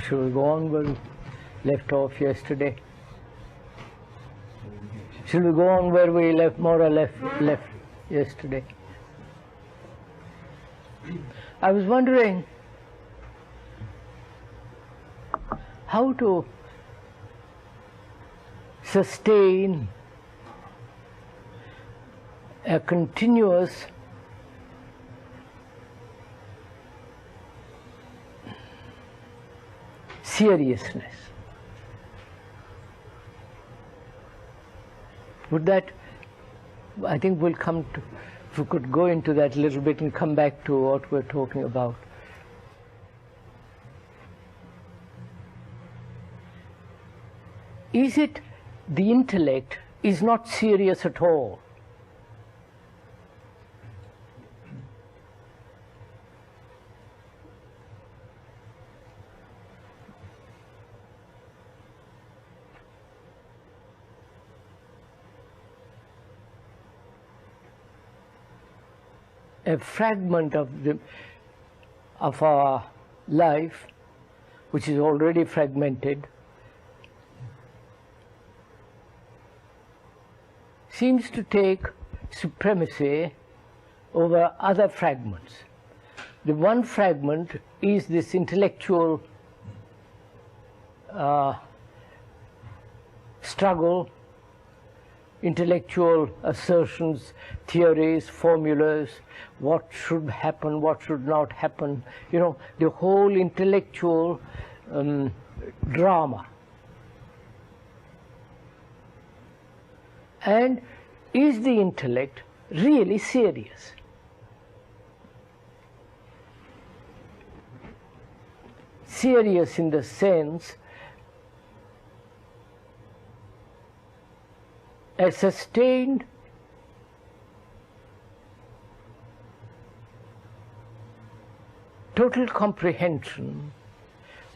Shall we go on where we left off yesterday? Shall we go on where we left, more or less left yesterday? I was wondering how to sustain a continuous seriousness. Would that, I think we'll come to, if we could go into that a little bit and come back to what we're talking about. Is it the intellect is not serious at all? A fragment of our life, which is already fragmented, seems to take supremacy over other fragments. The one fragment is this intellectual struggle, intellectual assertions, theories, formulas, what should happen, what should not happen, you know, the whole intellectual drama. And is the intellect really serious? Serious in the sense a sustained total comprehension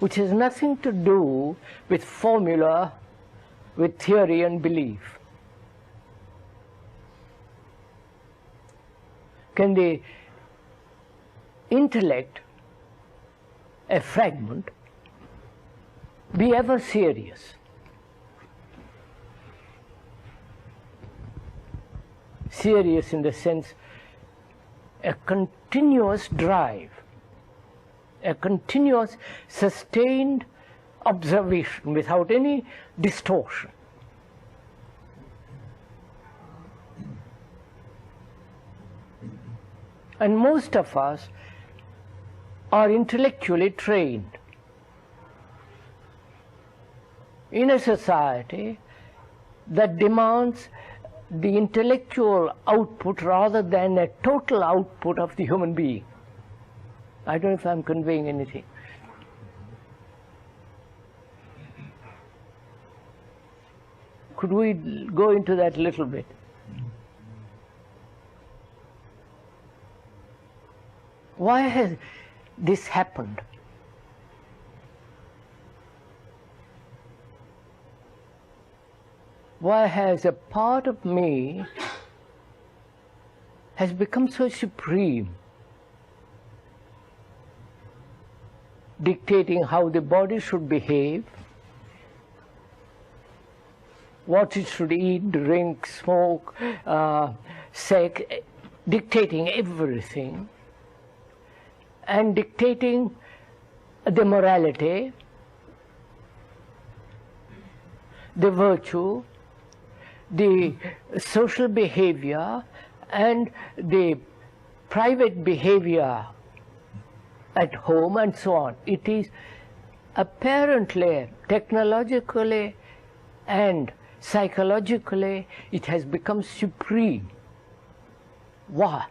which has nothing to do with formula, with theory and belief. Can the intellect, a fragment, be ever serious? Serious in the sense a continuous drive, a continuous sustained observation without any distortion. And most of us are intellectually trained in a society that demands the intellectual output rather than a total output of the human being. I don't know if I'm conveying anything. Could we go into that a little bit? Why has this happened? Why has a part of me has become so supreme, dictating how the body should behave, what it should eat, drink, smoke, sex, dictating everything, and dictating the morality, the virtue, the social behavior, and the private behavior at home, and so on. It is apparently, technologically and psychologically, it has become supreme. Why?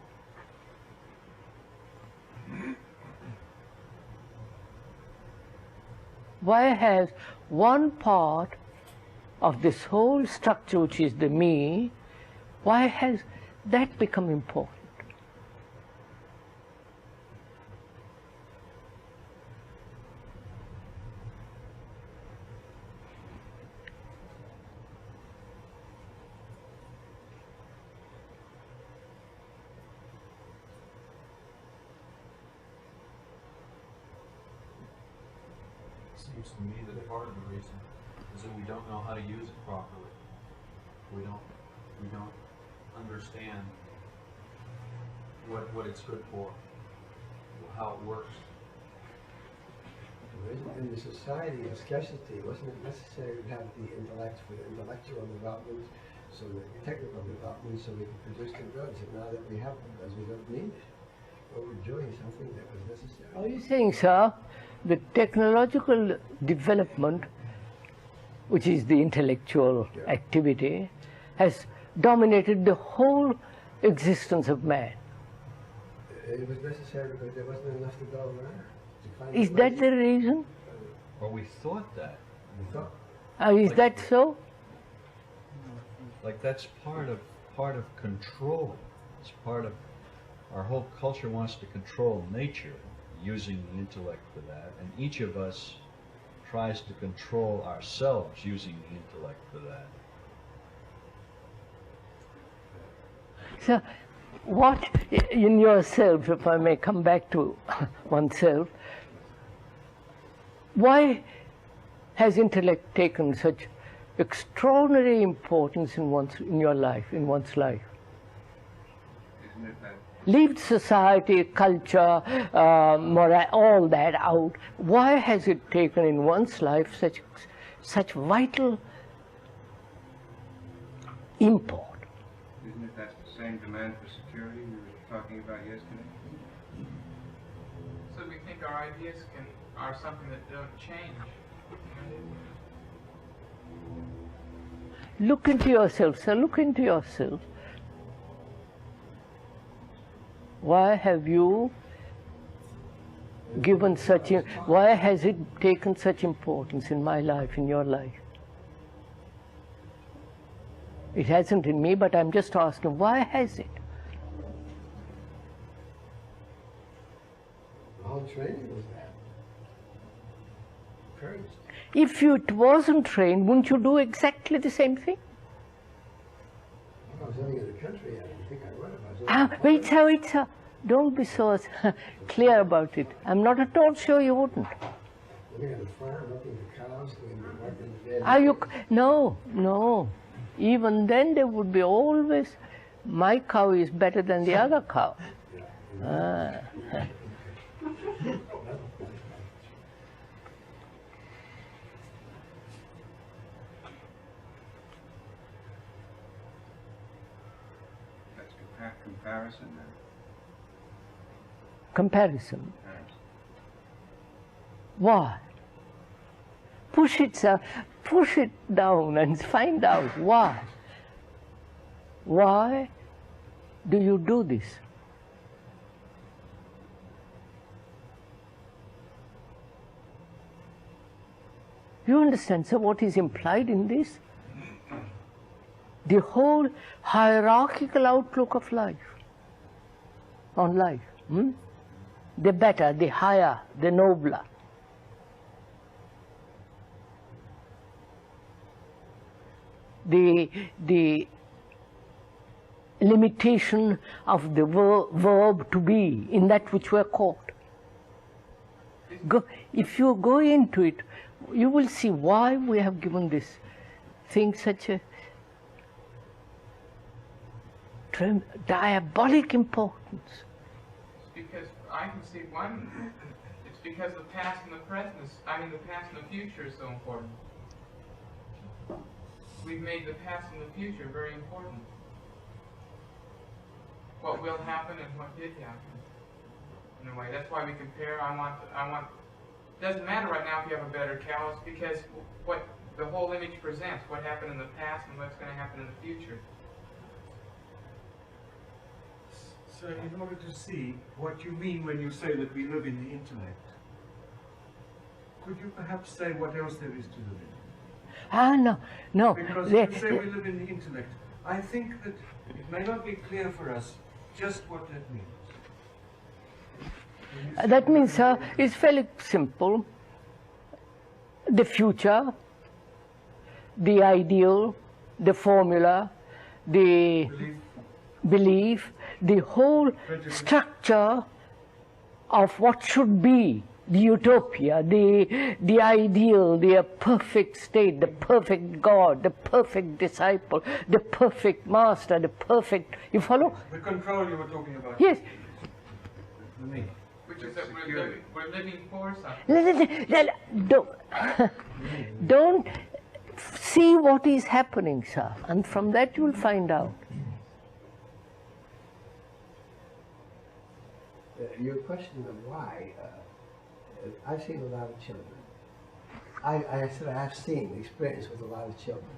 Why has one part of this whole structure, which is the me, why has that become important? seems to me that part of the reason is that we don't know how to use it properly. We don't understand what it's good for, how it works. In the society of scarcity, wasn't it necessary to have the intellect for the intellectual development, so the technical development, so we can produce the goods? And now that we have them, as we don't need it, well, we're doing something that was necessary. Are you saying, sir, the technological development, which is the intellectual activity, has dominated the whole existence of man? It was necessary because there wasn't enough to go around. Is that the reason? Well, we thought that. We thought. Is that so? Like that's part of control. It's part of our whole culture wants to control nature using the intellect for that, and each of us tries to control ourselves using the intellect for that. So, what in yourself, if I may come back to oneself, why has intellect taken such extraordinary importance in one's life? Isn't it that? Leave society, culture, moral, all that out. Why has it taken in one's life such vital import? Isn't it that's the same demand for security we were talking about yesterday? So we think our ideas are something that don't change. Look into yourself, sir, look into yourself. Why have you given why has it taken such importance in my life, in your life? It hasn't in me, but I'm just asking, why has it? The whole training was that. Courage. If it wasn't trained, wouldn't you do exactly the same thing? I was living in the country, I didn't think I would. Wait, sir. Don't be so clear about it. I'm not at all sure you wouldn't. Living on the farm, milking the cows, doing the work in the bed. No. Even then there would be always, my cow is better than the other cow. That's comparison then. Comparison. Why? Push it, sir. Push it down and find out why. Why do you do this? You understand, sir, what is implied in this? The whole hierarchical outlook of life, on life. The better, the higher, the nobler. The limitation of the verb to be in that which we are caught. If you go into it, you will see why we have given this thing such a diabolic importance. Because I can see one, it's because the past and the present the past and the future is so important. We've made the past and the future very important. What will happen and what did happen. In a way, that's why we compare. I want. Doesn't matter right now if you have a better cow. It's because what the whole image presents, what happened in the past and what's going to happen in the future. So in order to see what you mean when you say that we live in the intellect, could you perhaps say what else there is to live in? No. Because you say we live in the intellect. I think that it may not be clear for us just what that means. That means, sir, it's fairly simple. The future, the ideal, the formula, the belief, the whole structure of what should be the utopia, the ideal, the perfect state, the perfect God, the perfect disciple, the perfect master, the perfect, you follow? The control you were talking about. Yes. The me. Which is that we're living for something. Don't see what is happening, sir, and from that you will find out. Your question of why, I've seen a lot of children. I said I have seen, experience with a lot of children.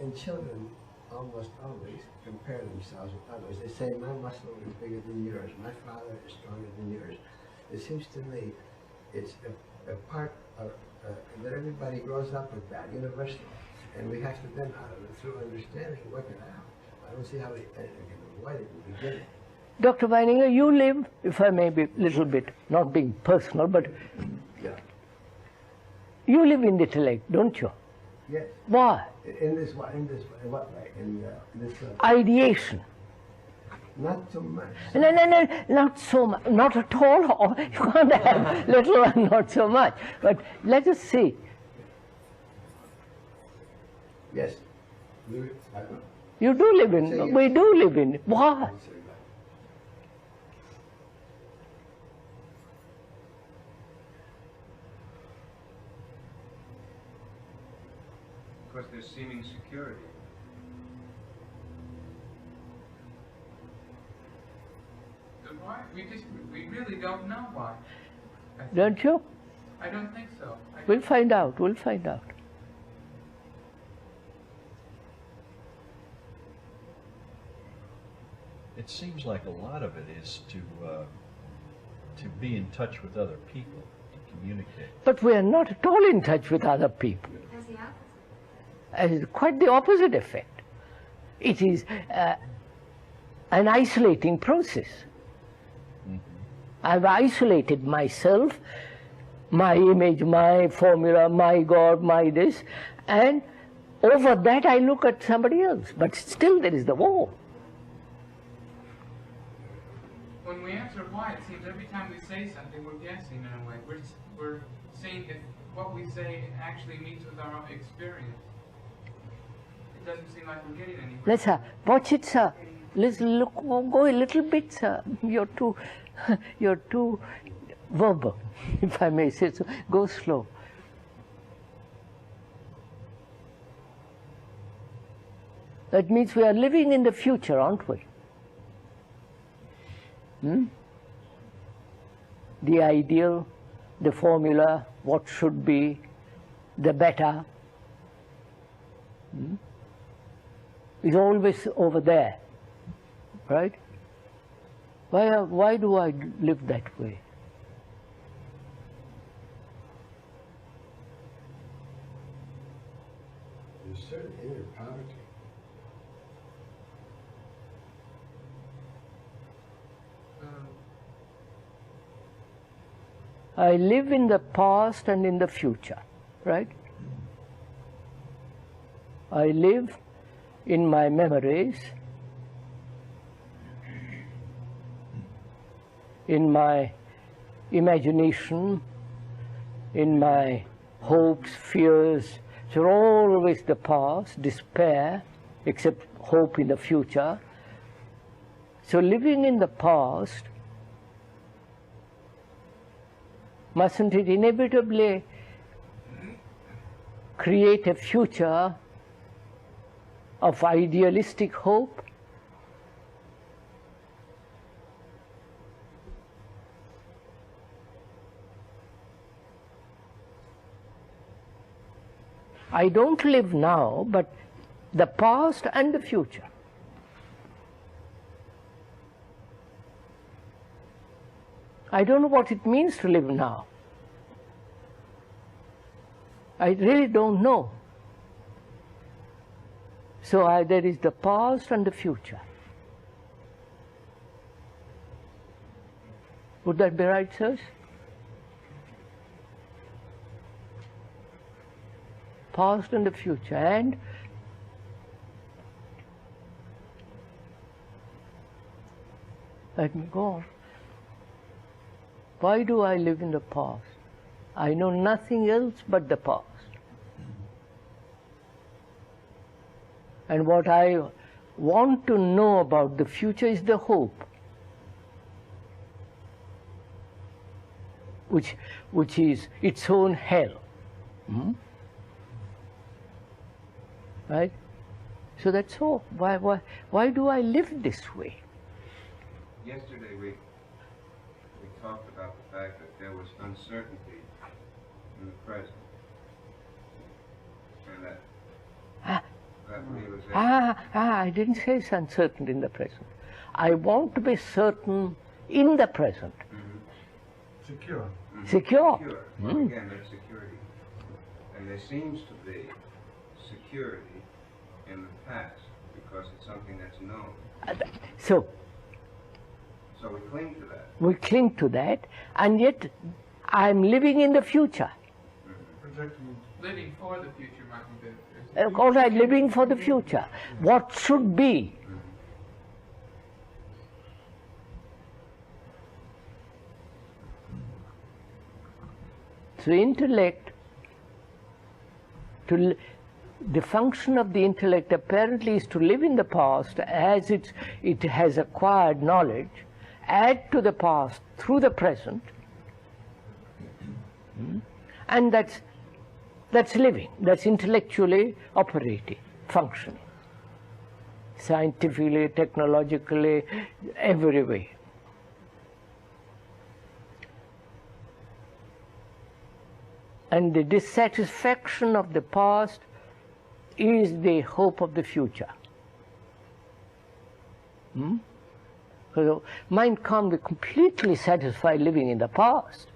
And children almost always compare themselves with others. They say, my muscle is bigger than yours, my father is stronger than yours. It seems to me it's a part of, that everybody grows up with that, universal. And we have to then, through understanding, work it out. I don't see how we can avoid it in the beginning. Dr. Weininger, you live, if I may be a little bit, not being personal, but Yeah. you live in the intellect, don't you? Yes. Why? In what way? In this Ideation. not so much. No, not so much, not at all. You can't have little and not so much. But let us see. Yes. You do live in, we do live in. Why? Because there's seeming security. Why? We really don't know why. Don't you? I don't think so. We'll find out, we'll find out. It seems like a lot of it is to be in touch with other people, to communicate. But we are not at all in touch with other people. Has the opposite. Quite the opposite effect. It is an isolating process. I've isolated myself, my image, my formula, my God, my this, and over that I look at somebody else. But still there is the war. When we answer why, it seems every time we say something, we're guessing in a way. We're seeing if what we say actually meets with our own experience. It doesn't seem like we're getting anywhere. Let's watch it, sir. Let's look, go a little bit, sir. You're too verbal, if I may say so. Go slow. That means we are living in the future, aren't we? The ideal, the formula, what should be, the better, is always over there, right? Why do I live that way? There's certain inner poverty. I live in the past and in the future, right? I live in my memories, in my imagination, in my hopes, fears. They're always the past, despair, except hope in the future. So living in the past, mustn't it inevitably create a future of idealistic hope? I don't live now, but the past and the future. I don't know what it means to live now. I really don't know. So there is the past and the future. Would that be right, sirs? Past and the future, and let me go on. Why do I live in the past? I know nothing else but the past. And what I want to know about the future is the hope, which is its own hell. Right? So that's all. Why do I live this way? Yesterday we talked about the fact that there was uncertainty in the present, and that realization. I didn't say it's uncertain in the present. I want to be certain in the present. Secure. Secure. Well, again, that's security. And there seems to be security in the past because it's something that's known. So we cling to that. we cling to that, and yet I'm living in the future. Projecting. Living for the future might be better. All right, living for the future. What should be? So intellect, the function of the intellect apparently is to live in the past as it has acquired knowledge, add to the past through the present, and that's living, that's intellectually operating, functioning, scientifically, technologically, every way. And the dissatisfaction of the past is the hope of the future. So mind can't be completely satisfied living in the past.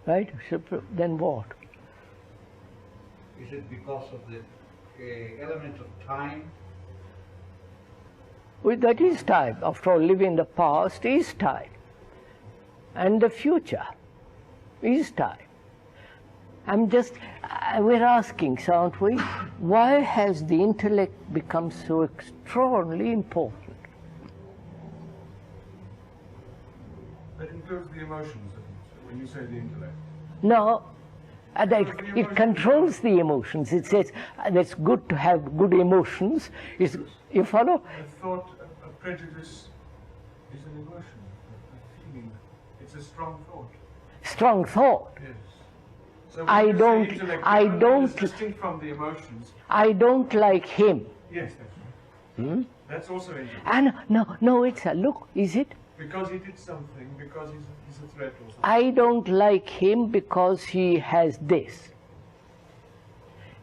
Right? So then what? Is it because of the element of time? Well, that is time. After all, living in the past is time. And the future is time. We're asking, aren't we? Why has the intellect become so extraordinarily important? That includes the emotions, when you say the intellect. No, it controls the emotions. It says it's good to have good emotions. You follow? A thought, a prejudice is an emotion, a feeling. It's a strong thought. Strong thought. Yes. So I when you say don't- intellect, I it's don't- distinct from the emotions. I don't like him. Yes, that's right. That's also intellect. And no, it's a look, is it? Because he did something, because he's a threat or something. I don't like him because he has this.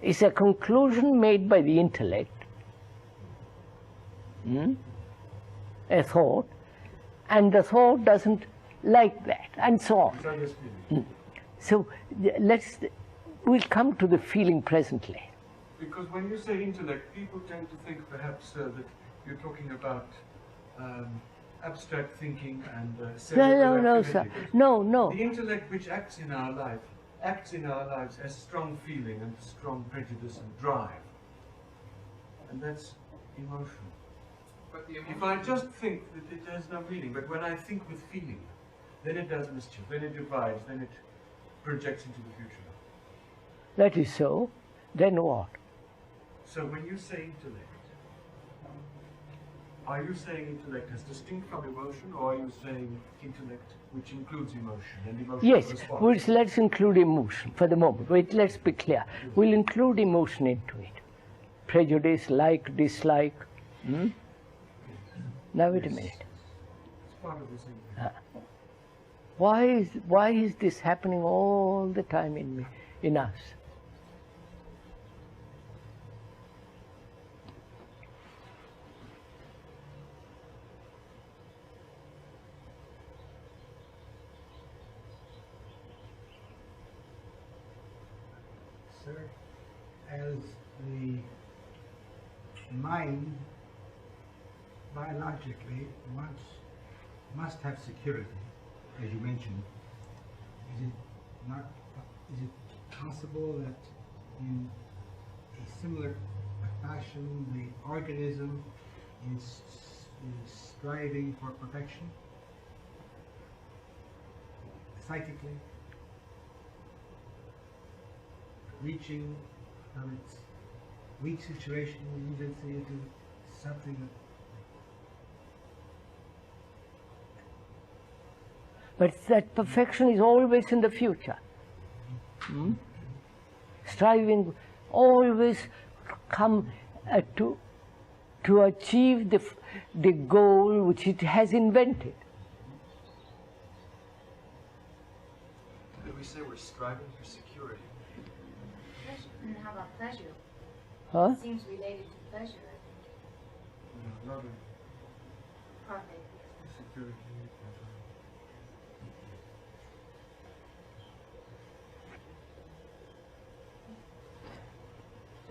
It's a conclusion made by the intellect, a thought, and the thought doesn't like that, and so on. It's understanding. So we'll come to the feeling presently. Because when you say intellect, people tend to think perhaps that you're talking about abstract thinking and cerebral No, activity. sir. No. The intellect which acts in our lives as strong feeling and strong prejudice and drive. And that's emotion. But the If I just think that it has no meaning, but when I think with feeling, then it does mischief, then it divides, then it projects into the future. That is so. Then what? So when you say intellect, are you saying intellect as distinct from emotion, or are you saying intellect which includes emotion and emotional Yes, response? let's include emotion for the moment. Wait, let's be clear. We'll include emotion into it. Prejudice, like, dislike. Now wait a minute. It's part of the same thing. Why is this happening all the time in us? Sir, as the mind biologically must have security, as you mentioned. Is it possible that in a similar fashion the organism is striving for perfection psychically, reaching from its weak situation immediately into something that... But that perfection is always in the future. Striving always come to achieve the goal which it has invented. Did we say we're striving for security? And how about pleasure? Huh? It seems related to pleasure, I think. Partly. Security.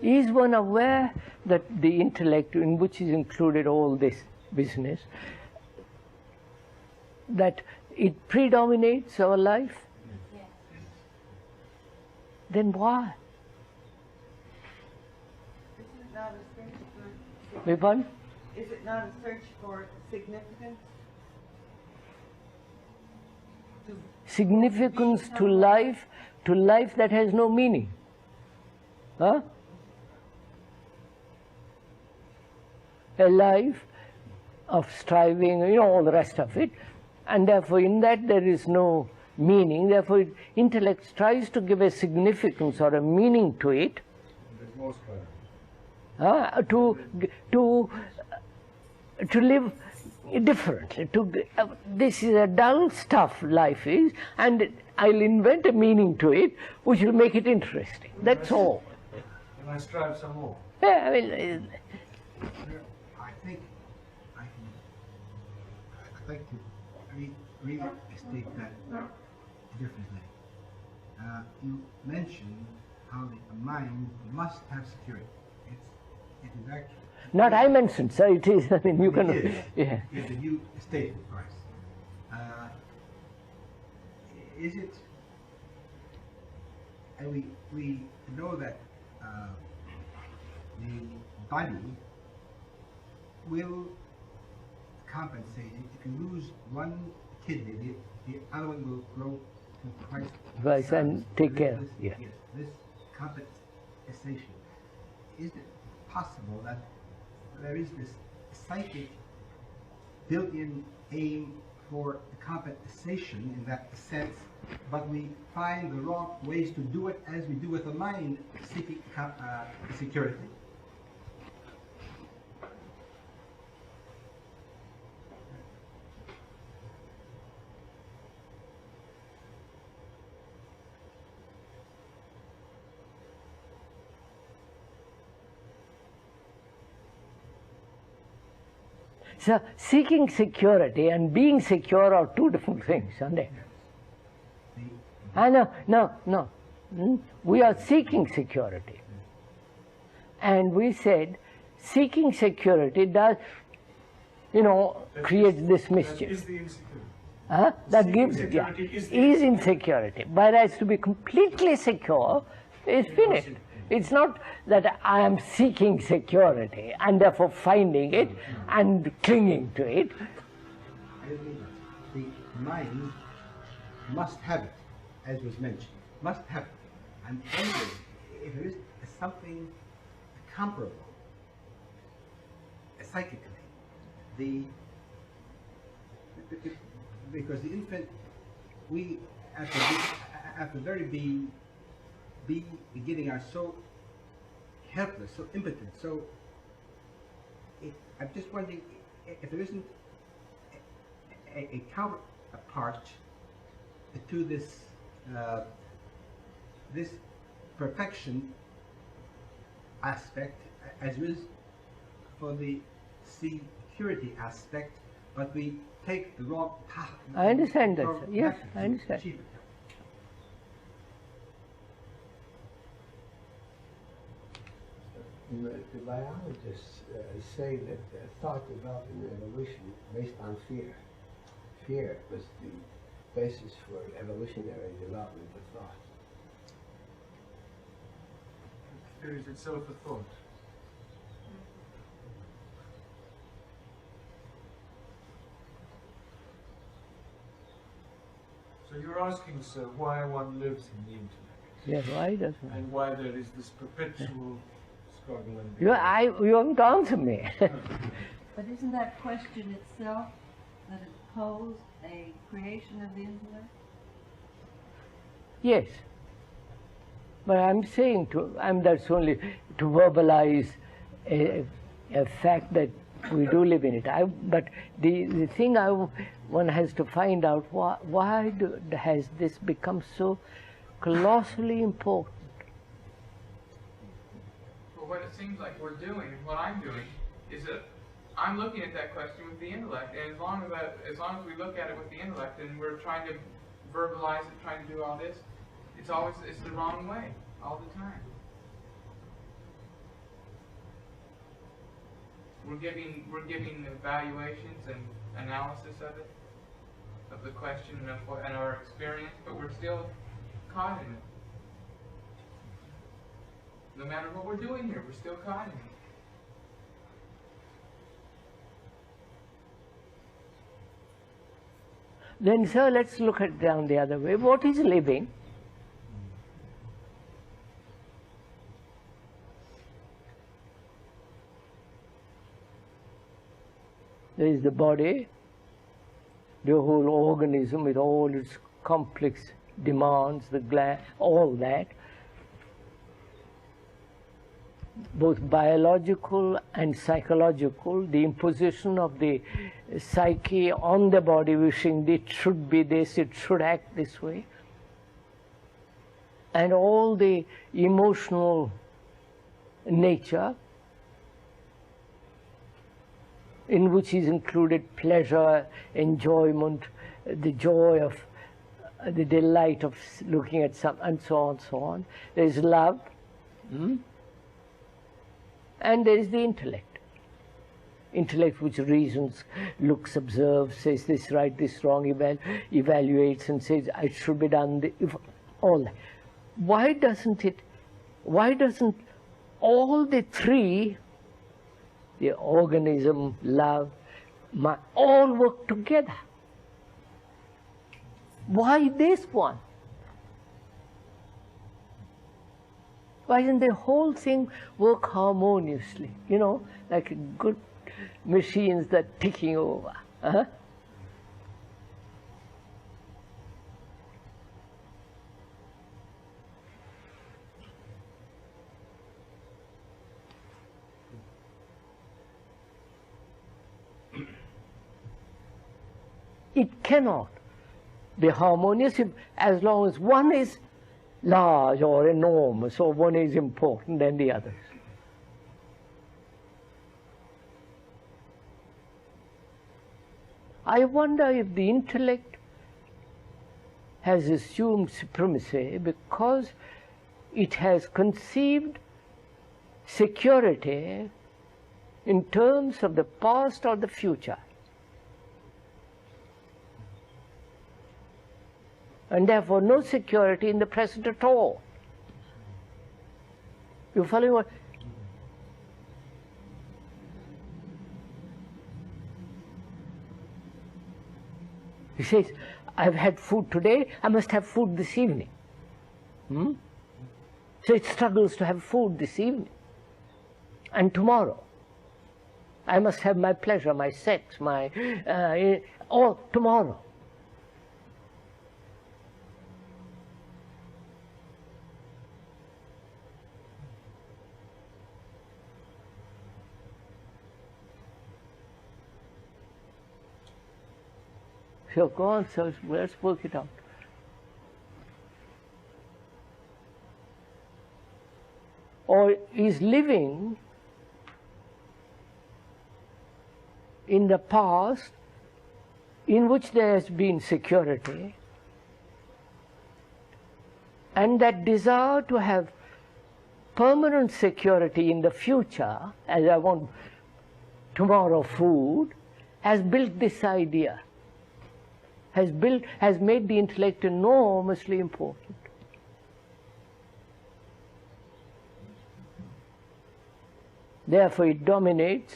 Is one aware that the intellect, in which is included all this business, that it predominates our life? Yes. Then why? Is it not a search for We want Is it not a search for significance? significance to life that has no meaning. Huh? A life of striving, all the rest of it, and therefore in that there is no meaning. Therefore intellect tries to give a significance or a meaning to it, to live differently. This is a dull stuff life is, and I'll invent a meaning to it which will make it interesting. That's all. And I strive some more. Yeah, I mean, I'd like to restate that differently. You mentioned how the mind must have security. It is actually... not I mentioned, sir, it is, I mean, you can... It is. Yeah. It's a new statement for us. Is it... And we know that the body will compensate. If you lose one kidney, the other one will grow to twice. Twice and take care. Yes, this compensation. Is it possible that there is this psychic built-in aim for compensation in that sense, but we find the wrong ways to do it, as we do with the mind seeking security? So seeking security and being secure are two different things, aren't they? No. We are seeking security. And we said seeking security does, creates this mischief. That is the insecurity. That Seeking gives, security is insecurity. Whereas to be completely secure is finished. It's not that I am seeking security and therefore finding it and clinging to it. I mean, the mind must have it, as was mentioned, must have it. And anyway, if there is something comparable, psychically, because the infant, we at the very beginning are so helpless, so impotent, so I'm just wondering if there isn't a counterpart to this this perfection aspect as there is for the security aspect, but we take the wrong path. I understand that, sir. Yes, I understand. The biologists say that thought developed in evolution based on fear. Fear was the basis for evolutionary development of thought. Fear is itself a thought. So you're asking, sir, why one lives in the intellect? Yes, why does one? And why there is this perpetual struggle and You haven't answered me. But isn't that question itself that it posed a creation of the intellect? Yes. But I'm saying that's only to verbalize a fact that we do live in it. But the thing one has to find out, why has this become so colossally important? Well, what it seems like we're doing, and what I'm doing, is that I'm looking at that question with the intellect, and as long as we look at it with the intellect, and we're trying to verbalize it, trying to do all this, it's the wrong way all the time. We're giving evaluations and analysis of the question and our experience, but we're still caught in it. No matter what we're doing here, we're still caught in it. Then, sir, let's look at it down the other way. What is living? There is the body, the whole organism with all its complex demands, the gland, all that, both biological and psychological, the imposition of the psyche on the body, wishing it should be this, it should act this way, and all the emotional nature in which is included pleasure, enjoyment, the joy of the delight of looking at some, and so on, so on. There is love, and there is the intellect. Intellect which reasons, looks, observes, says this right, this wrong, evaluates and says it should be done, all that. Why doesn't all the three, the organism, love, all work together? Why this one? Why doesn't the whole thing work harmoniously? You know, like good machines that are ticking over. It cannot be harmonious as long as one is large or enormous, or one is important than the others. I wonder if the intellect has assumed supremacy because it has conceived security in terms of the past or the future. And therefore no security in the present at all. You follow what? He says, I've had food today, I must have food this evening. So it struggles to have food this evening. And tomorrow, I must have my pleasure, my sex, all tomorrow. So go on, so let's work it out. Or is living in the past in which there has been security, and that desire to have permanent security in the future, as I want tomorrow food, has built this idea, has made the intellect enormously important. Therefore it dominates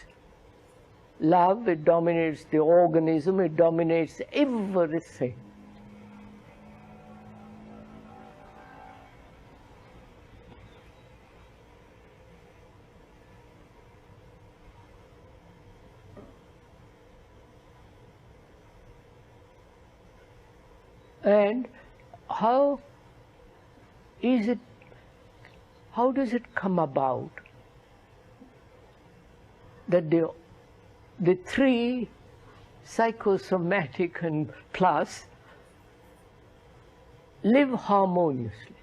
love, it dominates the organism, it dominates everything. And how does it come about that the three, psychosomatic and plus, live harmoniously,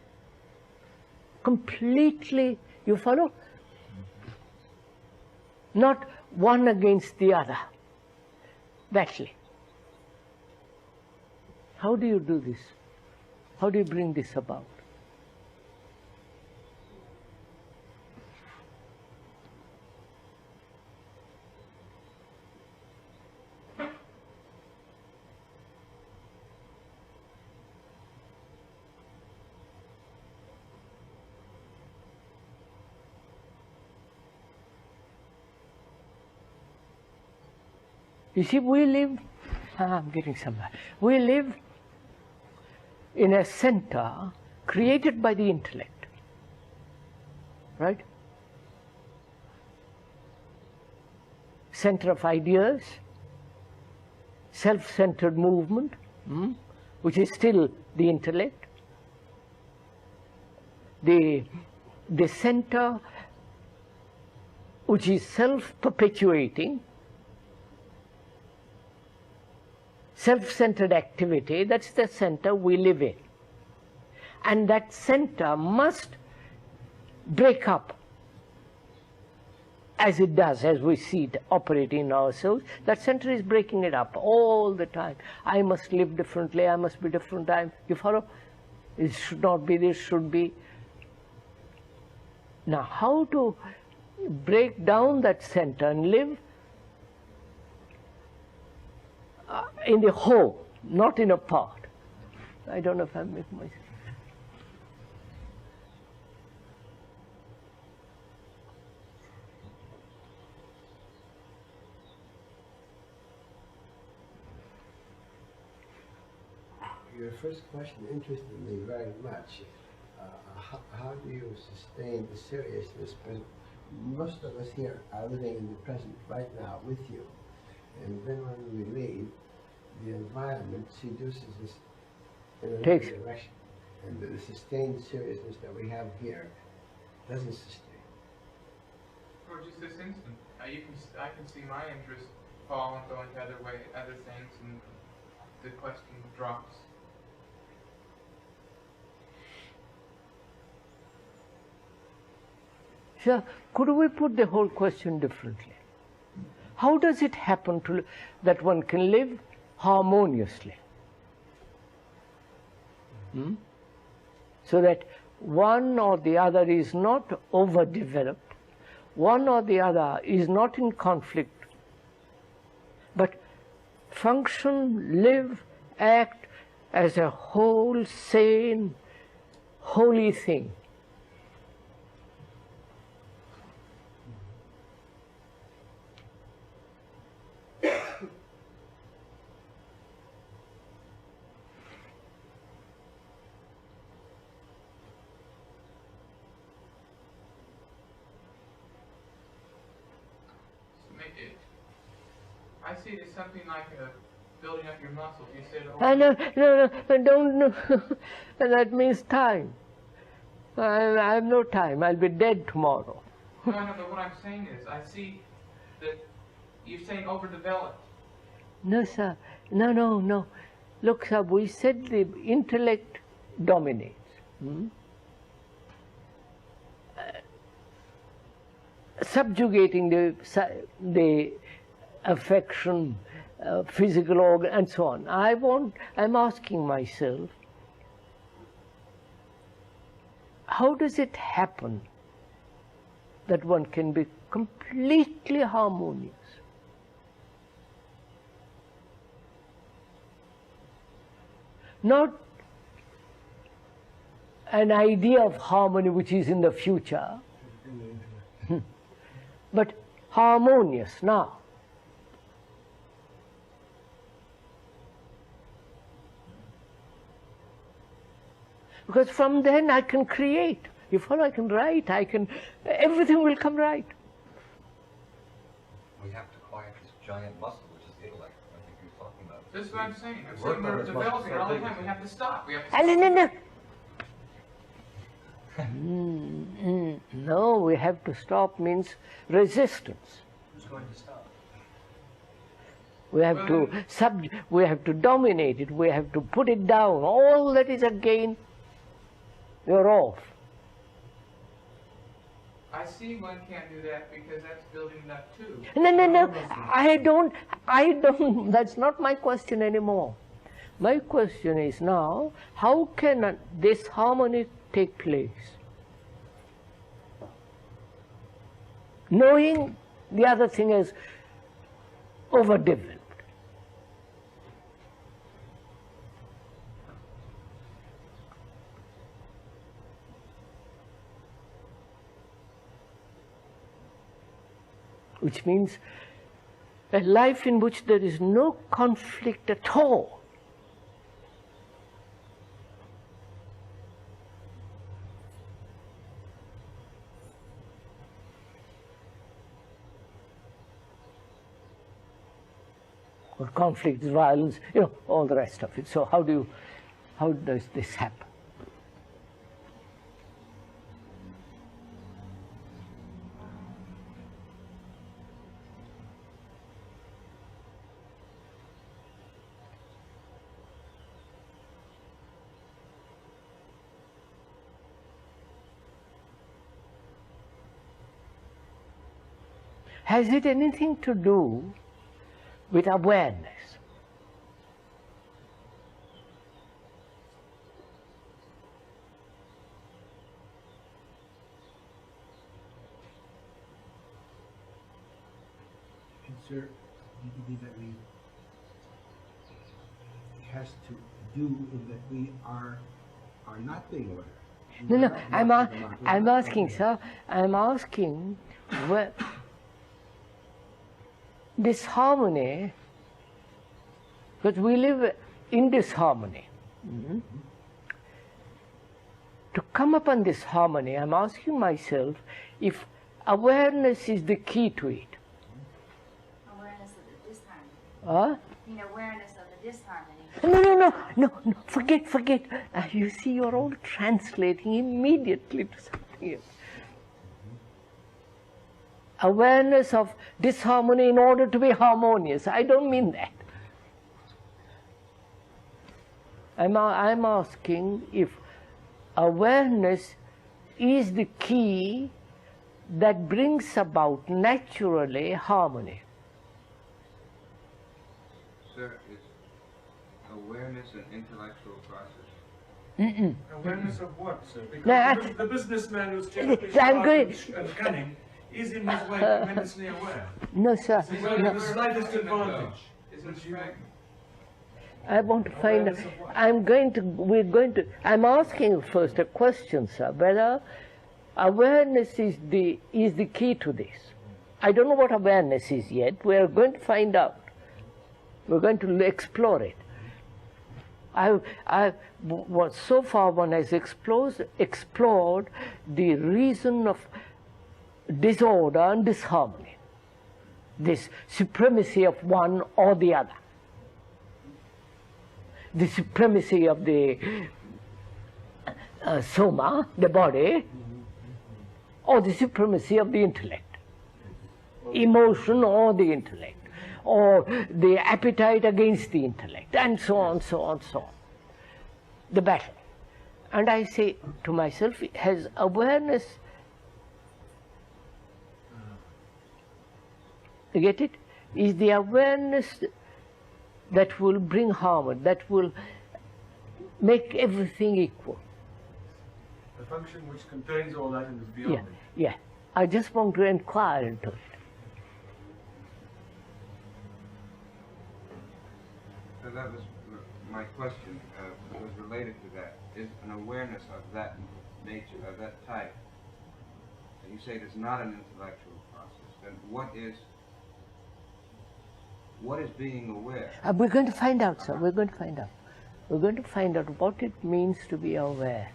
completely, you follow? Not one against the other, battling. How do you do this? How do you bring this about? You see, we live, I'm getting somewhere. We live in a center created by the intellect, right? Center of ideas, self-centered movement, which is still the intellect. The center which is self-perpetuating, self-centered activity, that's the center we live in. And that center must break up, as it does, as we see it operating in ourselves. That center is breaking it up all the time. I must live differently, I must be different. You follow? It should not be, this should be. Now, how to break down that center and live in the whole, not in a part. I don't know if I'm making myself. Your first question interested me very much. How do you sustain the seriousness? Because most of us here are living in the present right now with you. And then when we leave, the environment seduces us in another direction. And the sustained seriousness that we have here doesn't sustain. Or just this instant. I can see my interest fall and go into other things, and the question drops. Sir, could we put the whole question differently? How does it happen that one can live harmoniously? So that one or the other is not overdeveloped, one or the other is not in conflict, but function, live, act as a whole, sane, holy thing. I see it as something like building up your muscles. You said, no, that means time. I have no time. I'll be dead tomorrow. No, but what I'm saying is, I see that you're saying overdeveloped. No, sir. No. Look, sir, we said the intellect dominates. Subjugating the affection, physical organ, and so on. I'm asking myself, how does it happen that one can be completely harmonious. Not an idea of harmony which is in the future, but harmonious now. Because from then I can create. You follow? I can write. Everything will come right. We have to quiet this giant muscle, which is intellect. I think you're talking about. This is what I'm saying. I'm Work saying on we're this muscle developing it all the so time. big. We have to stop. We have to No, we have to stop means resistance. Who's going to stop? We have we have to dominate it, we have to put it down. All that is again, you're off. I see one can't do that because that's building it up too. No, I don't, that's not my question anymore. My question is now, how can this harmony take place? Knowing the other thing is overdeveloped. Which means a life in which there is no conflict at all. Or conflict, violence, all the rest of it. So how does this happen? Has it anything to do with awareness? Sir, you believe that it has to do in that we are not being aware. No, I'm asking, sir, I'm asking where disharmony, because we live in disharmony. To come upon this harmony, I'm asking myself if awareness is the key to it. Awareness of the disharmony. Huh? You mean awareness of the disharmony. No, forget. You see, you're all translating immediately to something else. Awareness of disharmony in order to be harmonious. I don't mean that. I'm asking if awareness is the key that brings about naturally harmony. Sir, is awareness an intellectual process? Awareness of what, sir? Because No, the businessman who's I'm going- and cunning is in his way tremendously aware. No, sir. He's got No. the slightest advantage. Isn't it fragment? I want to find out. I'm asking first a question, sir, whether awareness is the key to this. I don't know what awareness is yet. We are going to find out. We're going to explore it. So far one has explored the reason of disorder and disharmony, this supremacy of one or the other, the supremacy of the soma, the body, or the supremacy of the intellect, emotion or the intellect, or the appetite against the intellect, and so on, so on, so on. The battle. And I say to myself, has awareness, you get it? Is the awareness that will bring harmony, that will make everything equal. The function which contains all that and is beyond it. Yeah. I just want to inquire into it. So that was my question. Was related to that. Is an awareness of that nature, of that type, and you say it is not an intellectual process, then what is being aware? We're going to find out, sir. We're going to find out. We're going to find out what it means to be aware.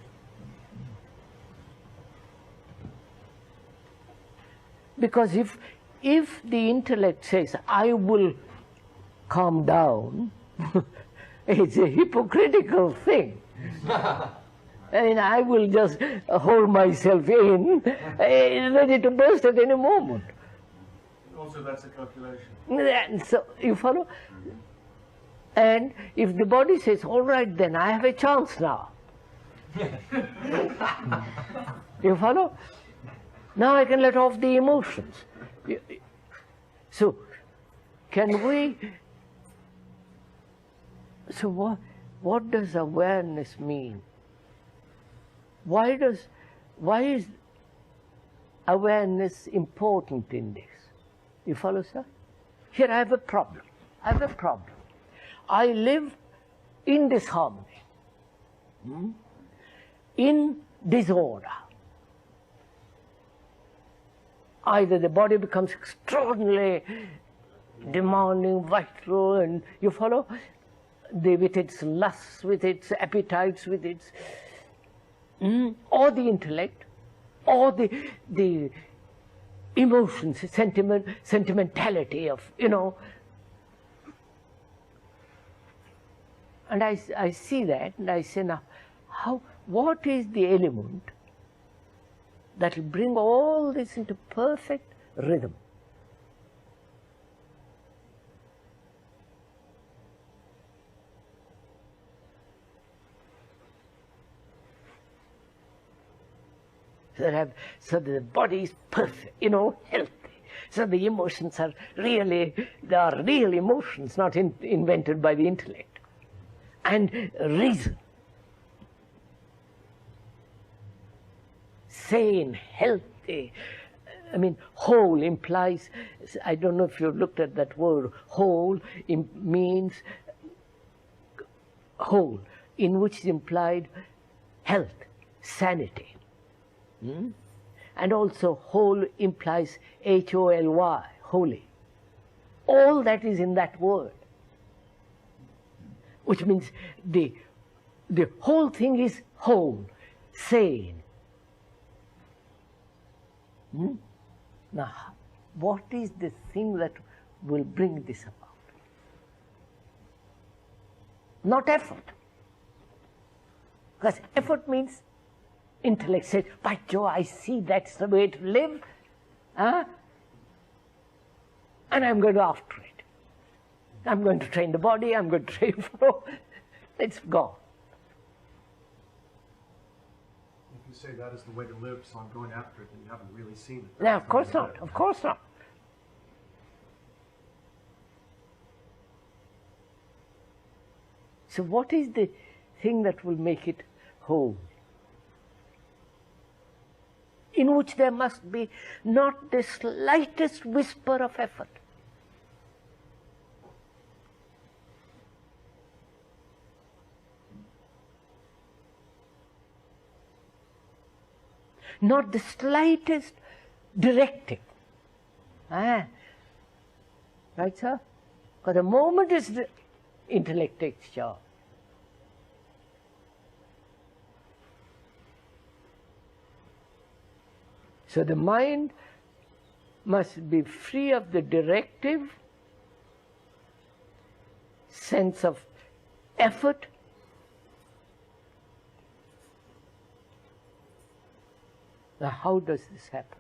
Because if the intellect says, I will calm down, it's a hypocritical thing. I mean, I will just hold myself in, ready to burst at any moment. Also, that's a calculation. And so, you follow? And if the body says, all right, then I have a chance now. You follow? Now I can let off the emotions. So, can we... So what does awareness mean? Why is awareness important in this? You follow, sir? Here I have a problem. I live in disharmony, in disorder. Either the body becomes extraordinarily demanding, vital, and you follow? With its lusts, with its appetites, with its... or the intellect, or the emotions, sentimentality of, And I see that, and I say, now, what is the element that will bring all this into perfect rhythm? So the body is perfect, healthy. So the emotions are they are real emotions, not invented by the intellect. And reason. Sane, healthy. I mean, whole implies, I don't know if you've looked at that word, whole means whole, in which is implied health, sanity. And also whole implies H-O-L-Y, holy. All that is in that word. Which means the whole thing is whole, sane. Now, what is the thing that will bring this about? Not effort. Because effort means intellect says, by Joe, I see that's the way to live. And I'm going to after it. I'm going to train the body, I'm going to train for it's gone. If you say that is the way to live, so I'm going after it, then you haven't really seen it. No, of course not. Of course not. So what is the thing that will make it whole? In which there must be not the slightest whisper of effort. Not the slightest directing. Right, sir? Because the moment is the intellect takes charge. So the mind must be free of the directive sense of effort. Now, how does this happen?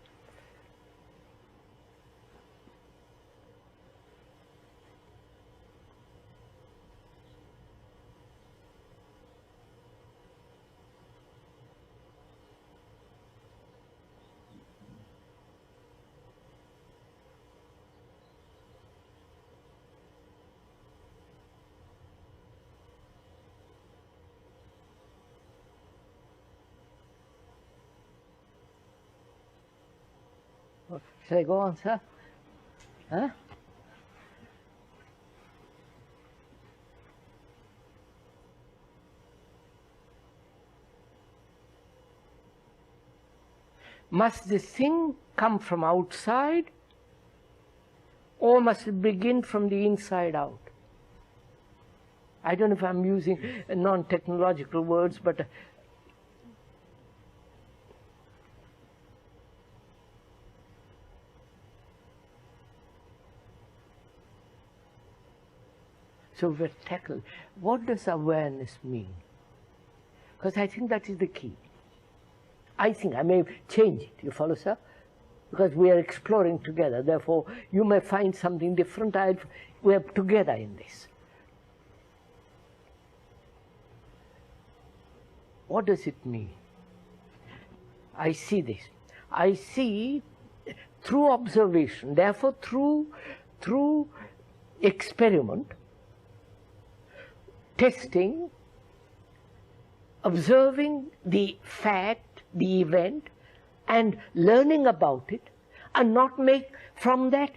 Shall I go on, sir? Huh? Must this thing come from outside, or must it begin from the inside out? I don't know if I'm using non-technological words, but so we've tackled. What does awareness mean? Because I think that is the key. I think I may change it, you follow, sir? Because we are exploring together. Therefore, you may find something different. We are together in this. What does it mean? I see this. I see through observation, therefore through experiment, testing, observing the fact, the event, and learning about it, and not make from that,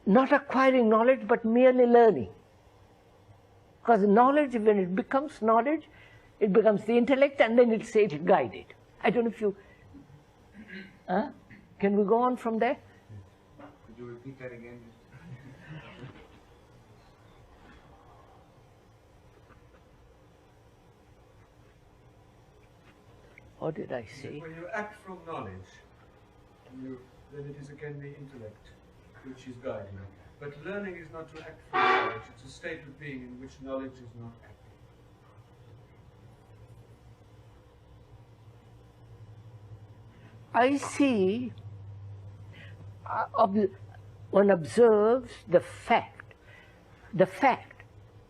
not acquiring knowledge, but merely learning. Because knowledge, when it becomes knowledge, it becomes the intellect, and then it'll guide it. I don't know if you... Can we go on from there? Could you repeat that again? What did I say? When you act from knowledge, then it is again the intellect which is guiding. But learning is not to act from knowledge, it's a state of being in which knowledge is not acting. I see, one observes the fact, the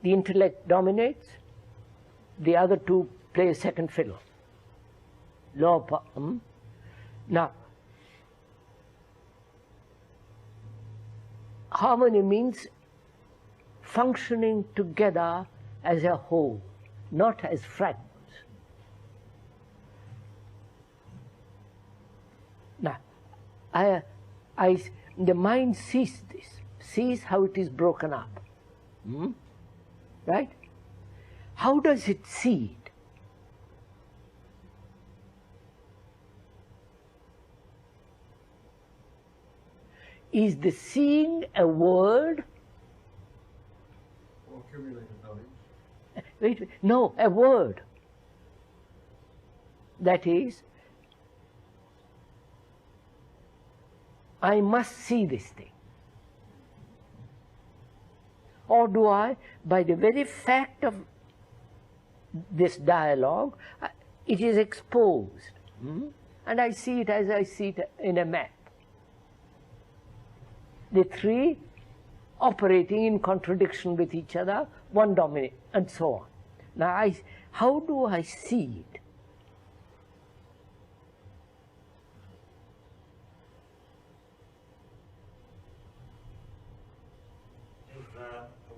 intellect dominates, the other two play a second fiddle. Now, harmony means functioning together as a whole, not as fragments. Now, the mind sees this, sees how it is broken up. Right? How does it see it? Is the seeing a word? Or accumulated knowledge? Wait, no, a word. That is, I must see this thing. Or do I, by the very fact of this dialogue, it is exposed, and I see it as I see it in a map. The three operating in contradiction with each other, one dominate, and so on. Now, how do I see it?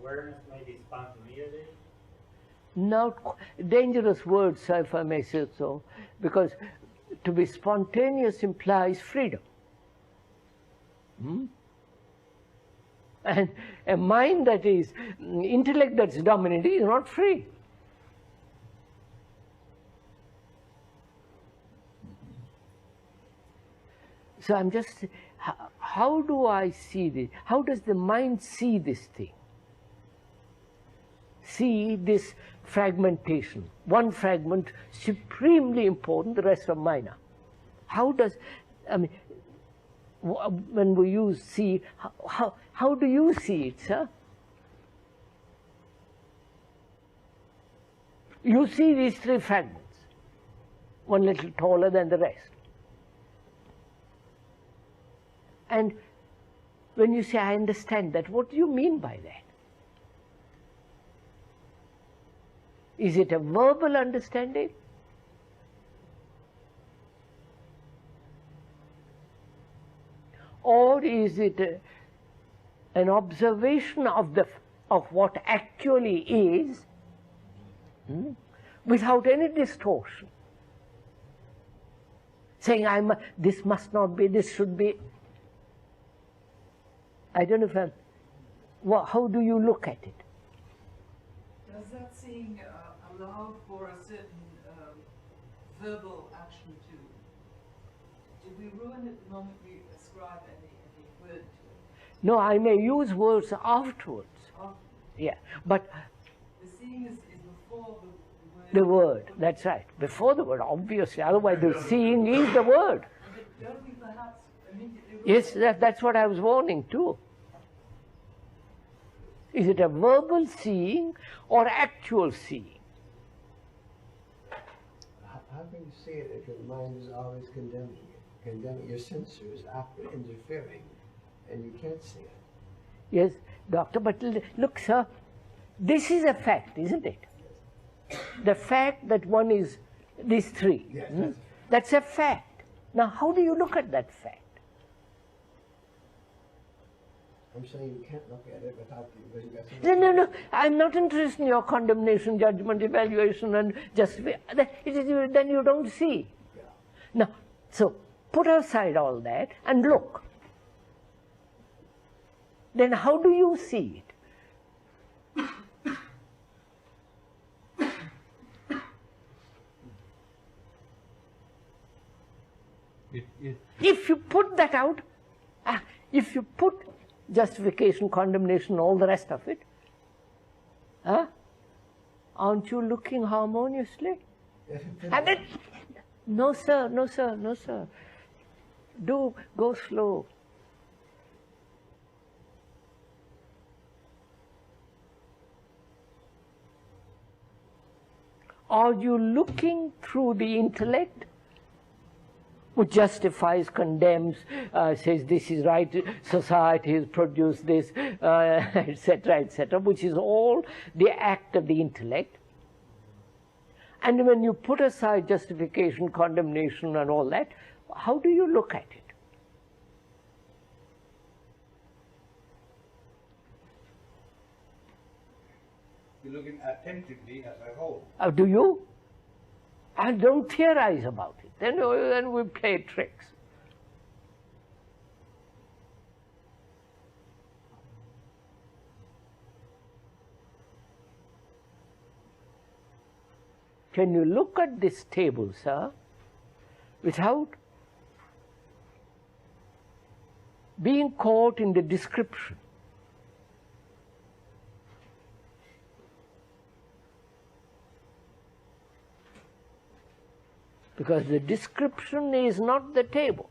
Awareness may be spontaneity? Not dangerous words, if I may say so, because to be spontaneous implies freedom. And a mind that is, intellect that's dominating is not free. So I'm just, how do I see this? How does the mind see this thing? See this fragmentation. One fragment supremely important, the rest are minor. How does, when we use see, how do you see it, sir? You see these three fragments, one little taller than the rest. And when you say, I understand that, what do you mean by that? Is it a verbal understanding? Or is it an observation of what actually is, without any distortion? Saying, this must not be, this should be. I don't know if I'm, well, how do you look at it? Does that seeing allow for a certain verbal action too? Did we ruin it the moment we ascribe any word to it? No, I may use words afterwards. Yeah, but the seeing is before the word, that's right. Before the word, obviously. Otherwise, the seeing is the word. But don't we perhaps immediately... Yes, that's what I was warning too. Is it a verbal seeing or actual seeing? How can you see it if your mind is always condemning it? Condemning your sensors after interfering, and you can't see it. Yes, doctor, but look, sir, this is a fact, isn't it? The fact that one is these three. Yes, that's a fact. Now, how do you look at that fact? I'm saying you can't look at it without the... No. I'm not interested in your condemnation, judgment, evaluation, and justification. Then you don't see. Yeah. Now, so put aside all that and look. Then how do you see it? If you put that out, if you put justification, condemnation, all the rest of it, aren't you looking harmoniously? And then, no sir, no sir, no sir. Do go slow. Are you looking through the intellect, which justifies, condemns, says this is right, society has produced this, etc., which is all the act of the intellect? And when you put aside justification, condemnation, and all that, how do you look at it? You're looking attentively as a whole. Do you? And don't theorize about it. Then we play tricks. Can you look at this table, sir, without being caught in the description? Because the description is not the table,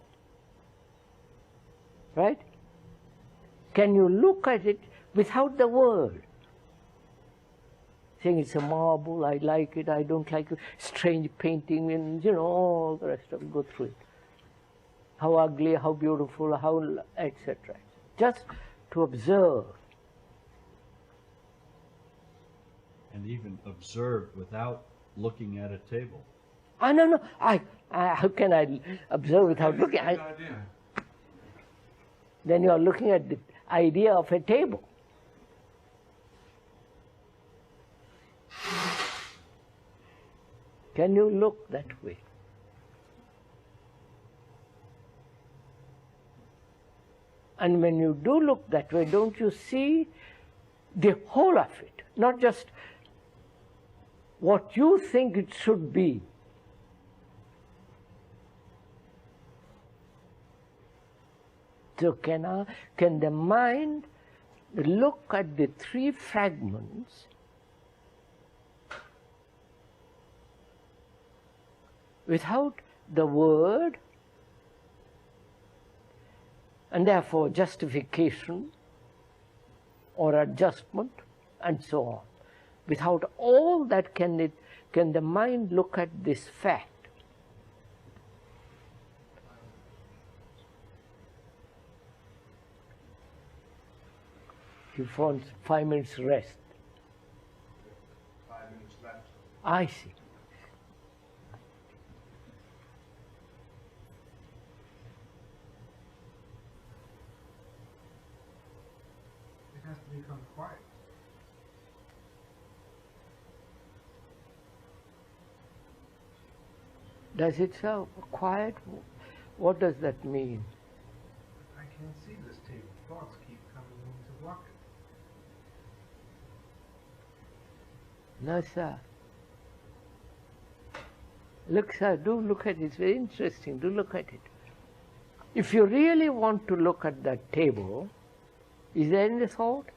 right? Can you look at it without the word? Saying it's a marble, I like it, I don't like it, strange painting, and all the rest of it, go through it. How ugly, how beautiful, how, etc. Just to observe. And even observe without looking at a table. No. How can I observe without looking? Then you are looking at the idea of a table. Can you look that way? And when you do look that way, don't you see the whole of it, not just what you think it should be? So can the mind look at the three fragments without the word, and therefore justification or adjustment and so on? Without all that, can the mind look at this fact? You want 5 minutes rest. 5 minutes left. I see. It has to become quiet. Does it so? Quiet? What does that mean? I can't see this table. Thoughts keep coming rocket. No, sir. Look, sir, do look at it. It's very interesting. Do look at it. If you really want to look at that table, is there any thought?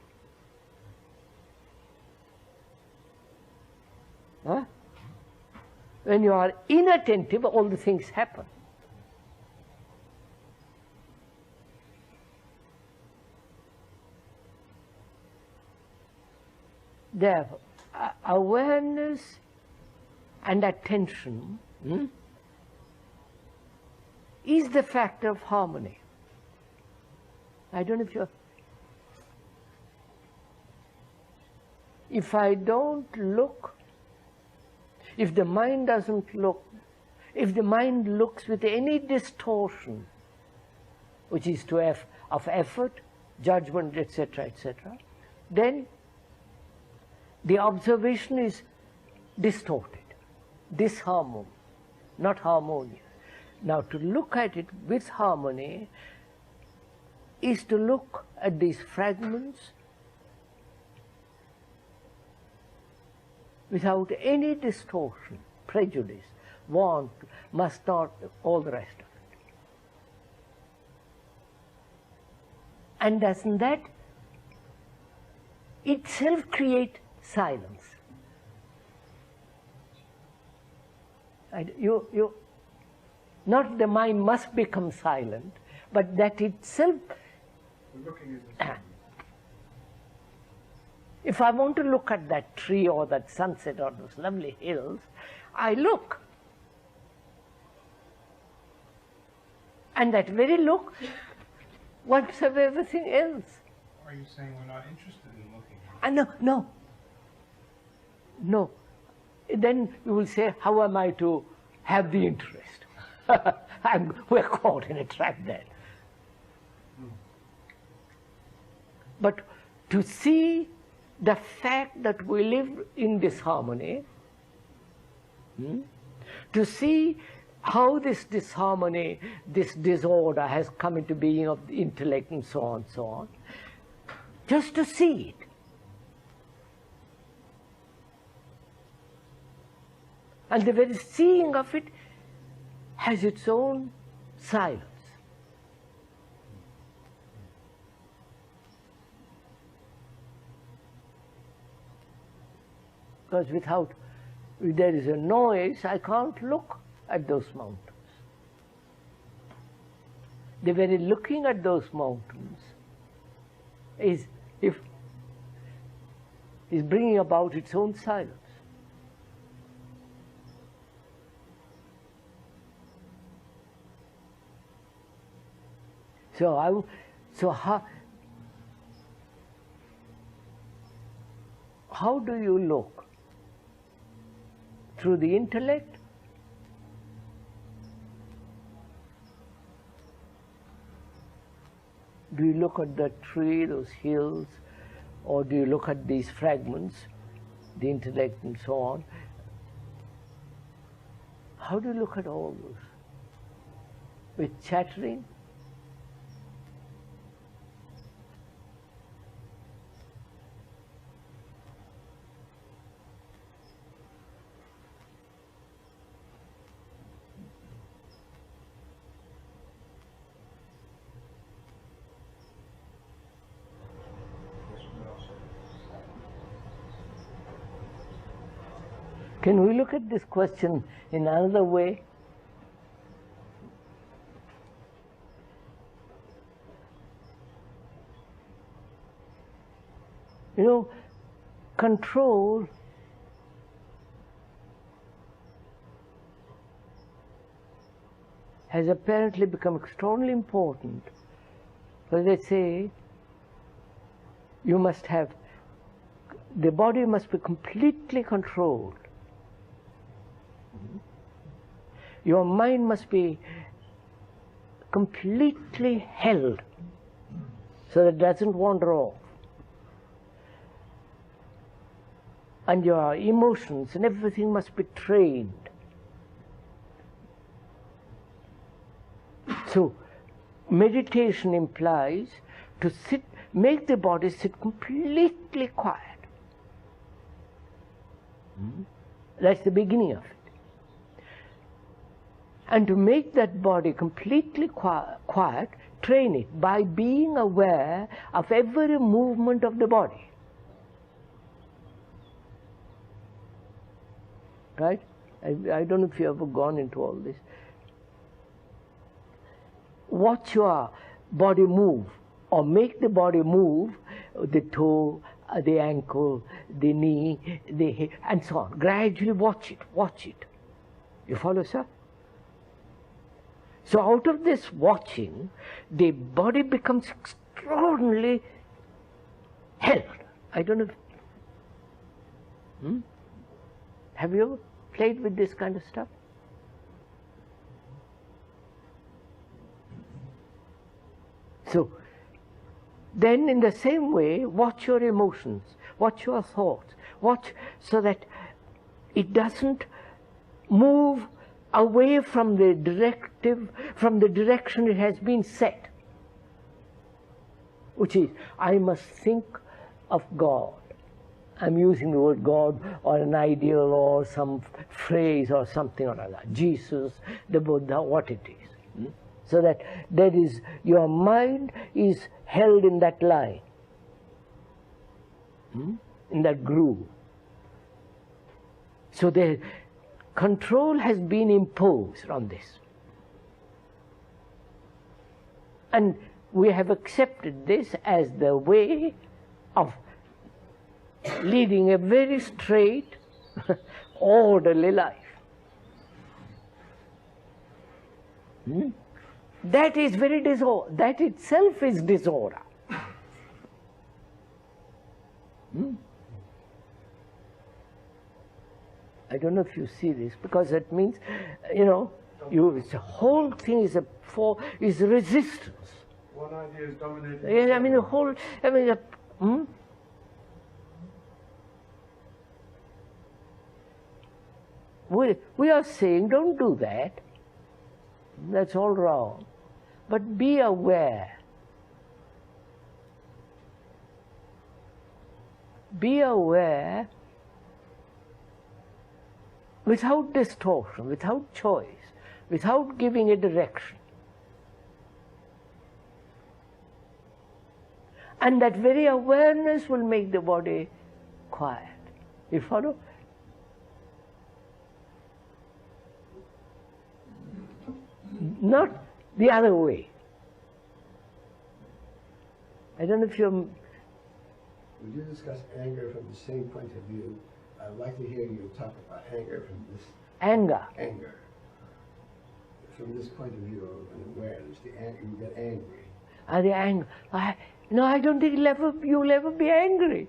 Huh? When you are inattentive, all the things happen. Therefore, awareness and attention is the factor of harmony. I don't know if you're... If I don't look, if the mind doesn't look, if the mind looks with any distortion, which is of effort, judgment, etc., etc., then the observation is distorted, disharmonious, not harmonious. Now, to look at it with harmony is to look at these fragments without any distortion, prejudice, want, must not, all the rest of it. And doesn't that itself create silence? And not the mind must become silent, but that itself. If I want to look at that tree or that sunset or those lovely hills, I look. And that very look wipes away everything else. Are you saying we're not interested in looking? No. Then you will say, how am I to have the interest? We're caught in a trap then. But to see the fact that we live in disharmony, to see how this disharmony, this disorder has come into being of the intellect and so on, just to see it. And the very seeing of it has its own silence. Because if there is a noise, I can't look at those mountains. The very looking at those mountains is bringing about its own silence. So how do you look? Through the intellect? Do you look at the tree, those hills, or do you look at these fragments, the intellect and so on? How do you look at all those? With chattering? Can we look at this question in another way? You know, control has apparently become extraordinarily important. Because they say you must have, the body must be completely controlled. Your mind must be completely held so that it doesn't wander off. And your emotions and everything must be trained. So meditation implies to sit, make the body sit completely quiet. That's the beginning of it. And to make that body completely quiet, train it by being aware of every movement of the body. Right? I don't know if you've ever gone into all this. Watch your body move, or make the body move, the toe, the ankle, the knee, the hip, and so on. Gradually watch it. You follow, sir? So out of this watching, the body becomes extraordinarily held. I don't know if, have you ever played with this kind of stuff? So, then in the same way, watch your emotions, watch your thoughts, watch so that it doesn't move away from the direction it has been set, which is, I must think of God. I'm using the word God or an ideal or some phrase or something or other. Jesus, the Buddha, what it is. So that there is, your mind is held in that line, in that groove. So the control has been imposed on this. And we have accepted this as the way of leading a very straight, orderly life. That is very disorder. That itself is disorder. I don't know if you see this, because that means, the whole thing is resistance. One idea is dominating. Yeah, I mean the whole. We are saying, don't do that. That's all wrong. But be aware. Be aware without distortion, without choice, without giving a direction. And that very awareness will make the body quiet. You follow? Not the other way. I don't know if you're... Would you discuss anger from the same point of view? I'd like to hear you talk about anger from this... Anger. Anger. From this point of view of awareness, you get angry. The anger. No, I don't think you'll ever be angry.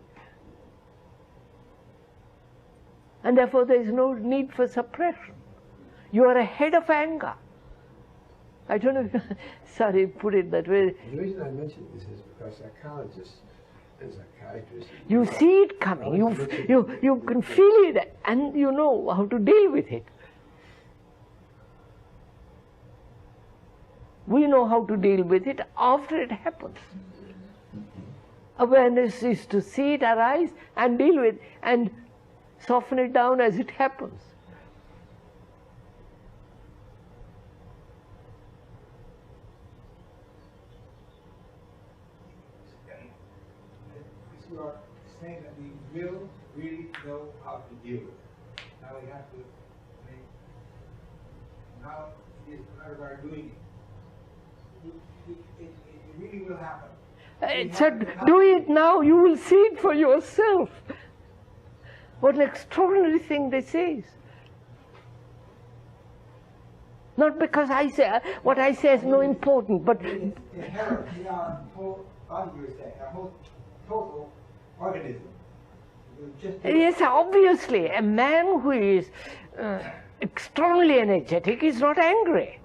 And therefore there is no need for suppression. You are ahead of anger. I don't know, sorry, put it that way. The reason I mention this is because psychologists and psychiatrists... You see it coming, you can feel it, and you know how to deal with it. We know how to deal with it after it happens. Awareness is to see it arise and deal with it and soften it down as it happens. You are saying that we will really know how to deal with it. Now we have to make, now it is part of our doing it. It really will happen. So do it now, you will see it for yourself. What an extraordinary thing this is. Not because I say, what I say is no important, but... Inherent in our whole body, you're saying, our whole total organism. Yes, obviously, a man who is extremely energetic is not angry.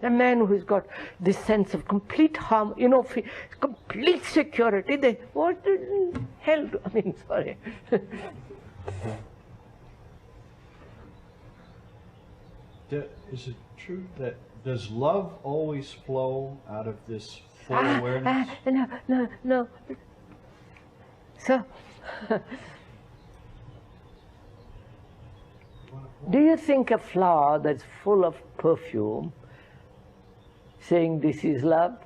A man who's got this sense of complete harm, complete security, what the hell, sorry. Is it true that does love always flow out of this full awareness? No. So, do you think a flower that's full of perfume saying this is love?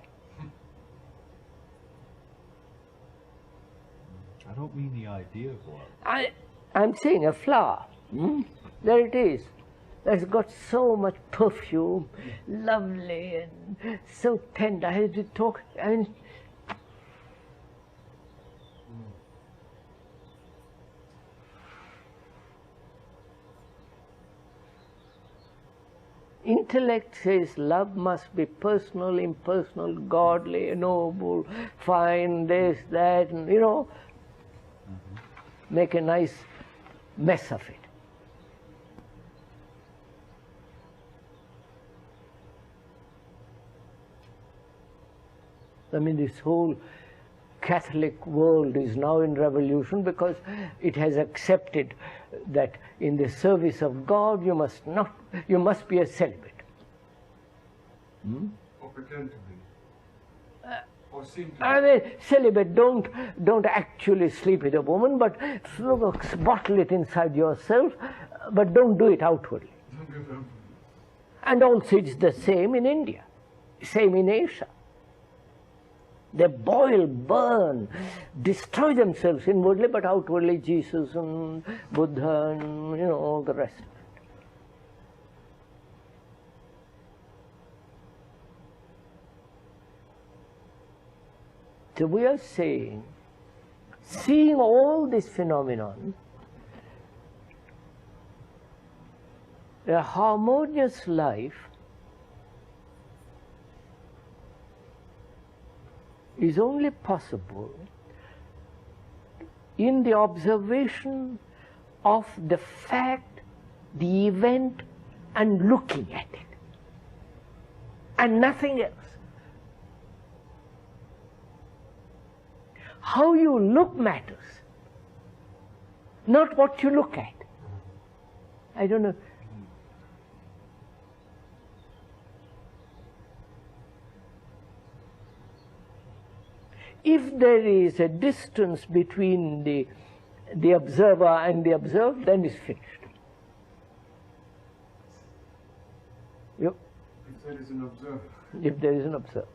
I don't mean the idea of love. I'm saying a flower. There it is. It's got so much perfume, lovely and so tender. I had to talk. I mean, intellect says love must be personal, impersonal, godly, noble, fine, this, that, and make a nice mess of it. I mean, this whole Catholic world is now in revolution because it has accepted that in the service of God you must be a celibate. Or pretend to be. Or seem to I mean, celibate, don't actually sleep with a woman, but bottle it inside yourself, but don't do it outwardly. And also it's the same in India, same in Asia. They boil, burn, destroy themselves inwardly, but outwardly Jesus and Buddha and all the rest of it. So we are saying, seeing all this phenomenon, a harmonious life is only possible in the observation of the fact, the event, and looking at it, and nothing else. How you look matters, not what you look at. I don't know. If there is a distance between the observer and the observed, then it's finished. Yep. If there is an observer. If there is an observer.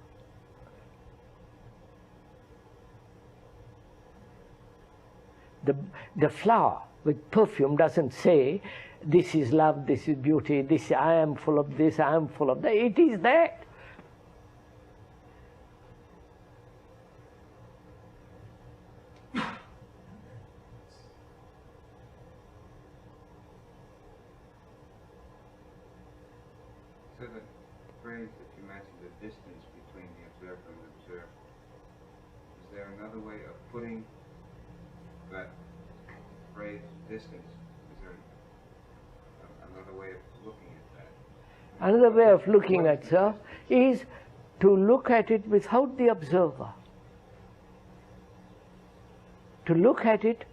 The flower with perfume doesn't say, this is love, this is beauty, this I am full of this, I am full of that. It is that. So the phrase that you mentioned, the distance between the observer and the observed, is there another way of putting that phrase, distance? Is there another way of looking at that? Another way of looking at it is to look at it without the observer. To look at it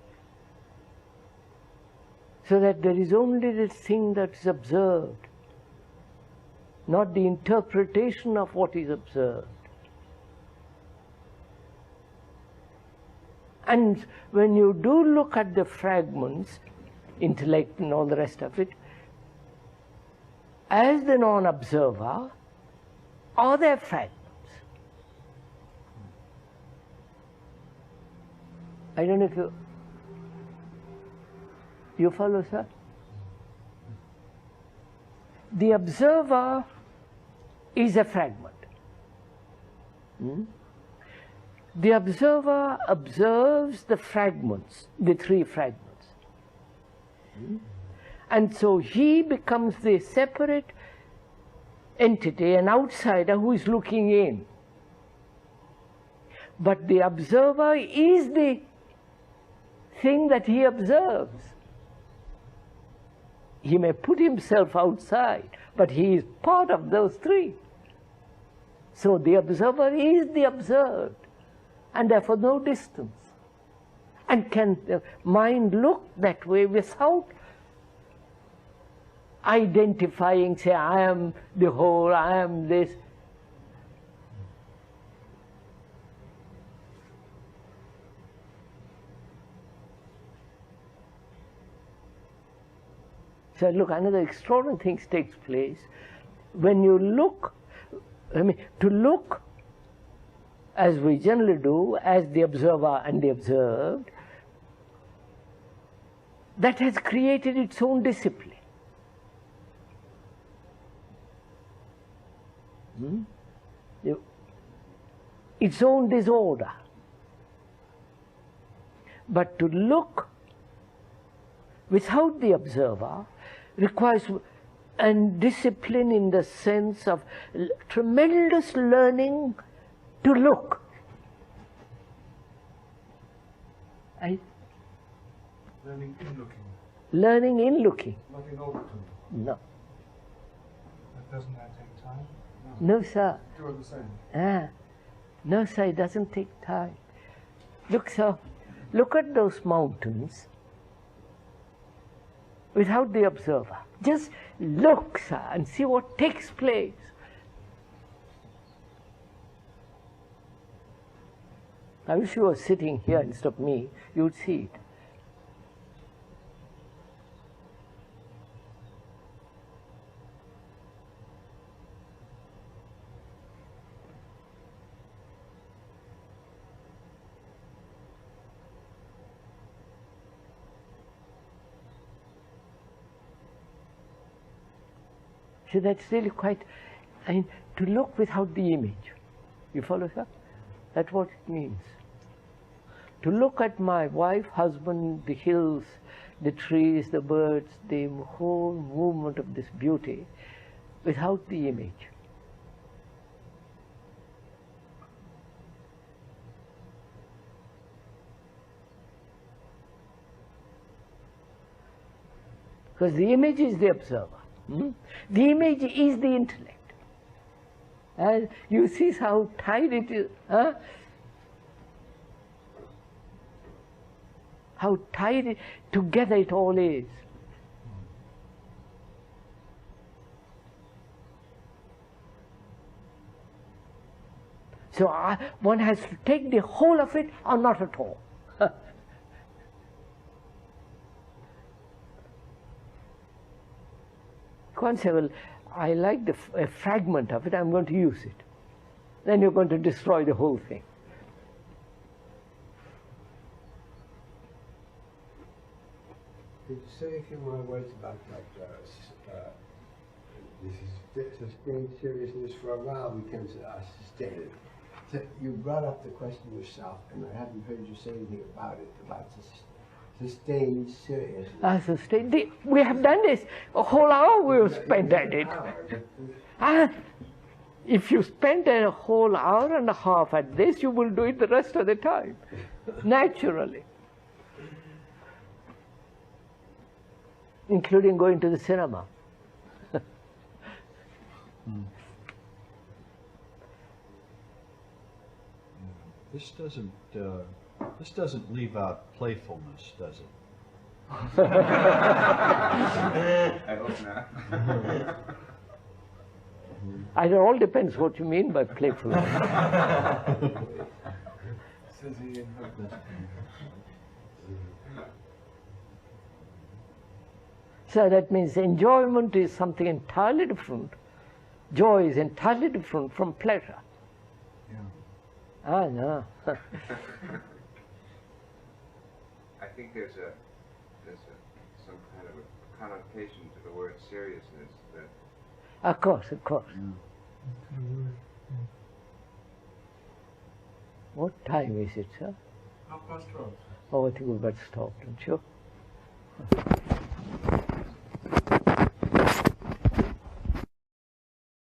so that there is only the thing that is observed, not the interpretation of what is observed. And when you do look at the fragments, intellect and all the rest of it, as the non-observer, are there fragments? I don't know if you follow, sir? The observer is a fragment. The observer observes the fragments, the three fragments. And so he becomes the separate entity, an outsider who is looking in. But the observer is the thing that he observes. He may put himself outside, but he is part of those three. So the observer is the observed, and therefore no distance. And can the mind look that way without identifying, say, I am the whole, I am this. So look, another extraordinary thing takes place when you look. To look, as we generally do, as the observer and the observed, that has created its own discipline. Its own disorder. But to look without the observer requires and discipline in the sense of tremendous learning to look. Learning in looking. Learning in looking. Not in overtone. No. Doesn't that take time? No, sir. Two are the same. No, sir, it doesn't take time. Look, sir, look at those mountains without the observer. Just look, sir, and see what takes place. I wish you were sitting here instead of me, you would see it. So that's really quite, to look without the image. You follow, sir? That's what it means. To look at my wife, husband, the hills, the trees, the birds, the whole movement of this beauty without the image. Because the image is the observer. The image is the intellect. And you see how tight it is. How tight together it all is. So one has to take the whole of it or not at all. One say, well, I like a fragment of it, I'm going to use it. Then you're going to destroy the whole thing. Could you say a few more words about this sustained seriousness? For a while we tend to sustain it. So you brought up the question yourself, and I haven't heard you say anything about it, about sustained seriousness. Sustained. We have done this. A whole hour we have spent at it. If you spend a whole hour and a half at this, you will do it the rest of the time, naturally. Including going to the cinema. This doesn't leave out playfulness, does it? I hope not. It all depends what you mean by playfulness. So that means enjoyment is something entirely different. Joy is entirely different from pleasure. Yeah. No. I think there's some kind of a connotation to the word seriousness that. Of course. What time is it, sir? 12:30. Oh, I think we've got to stop, don't you?